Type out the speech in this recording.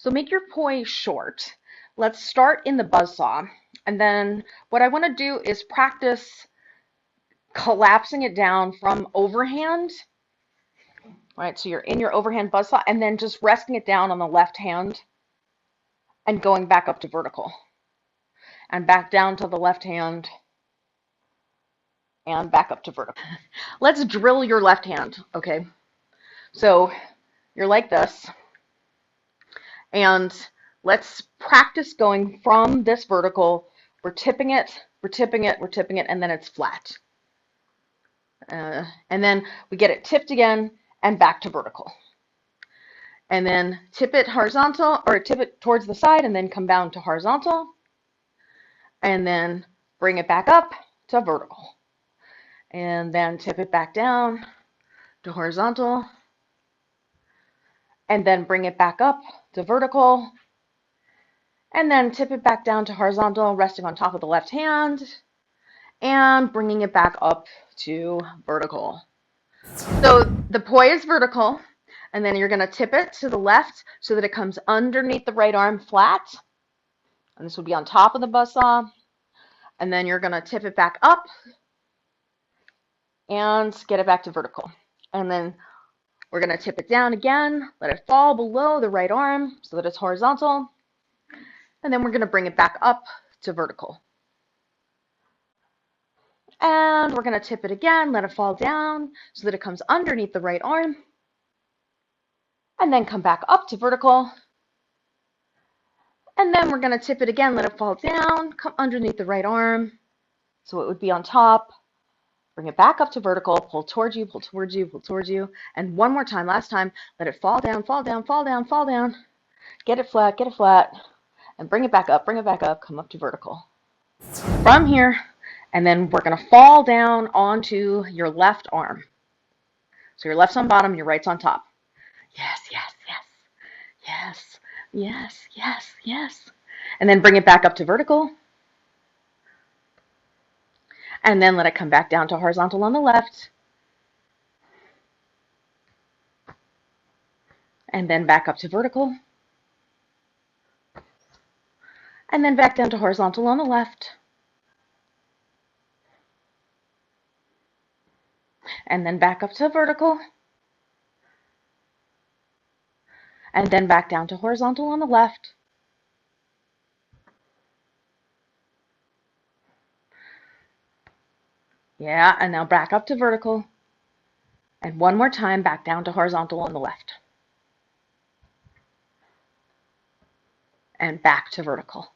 So make your poi short. Let's start in the buzzsaw. And then what I want to do is practice collapsing it down from overhand. Right, so you're in your overhand buzzsaw and then just resting it down on the left hand and going back up to vertical. And back down to the left hand and back up to vertical. Let's drill your left hand, okay? So you're like this. And let's practice going from this vertical. We're tipping it, we're tipping it, we're tipping it, and then it's flat. And then we get it tipped again and back to vertical. And then tip it horizontal, or tip it towards the side and then come down to horizontal. And then bring it back up to vertical. And then tip it back down to horizontal. And then bring it back up to vertical. And then tip it back down to horizontal, resting on top of the left hand. And bringing it back up to vertical. So the poi is vertical. And then you're going to tip it to the left so that it comes underneath the right arm flat. And this will be on top of the buzzsaw. And then you're going to tip it back up and get it back to vertical. And then we're going to tip it down again, let it fall below the right arm so that it's horizontal. And then we're going to bring it back up to vertical. And we're going to tip it again, let it fall down so that it comes underneath the right arm. And then come back up to vertical. And then we're going to tip it again, let it fall down, come underneath the right arm. So it would be on top. Bring it back up to vertical, pull towards you, pull towards you, pull towards you. And one more time, last time, let it fall down, fall down, fall down, fall down. Get it flat, and bring it back up, come up to vertical. From here, and then we're going to fall down onto your left arm. So your left's on bottom, your right's on top. Yes, yes, yes, yes, yes, yes, yes. And then bring it back up to vertical. And then let it come back down to horizontal on the left. And then back up to vertical. And then back down to horizontal on the left. And then back up to vertical. And then back down to horizontal on the left. Yeah, and now back up to vertical. And one more time, back down to horizontal on the left. And back to vertical.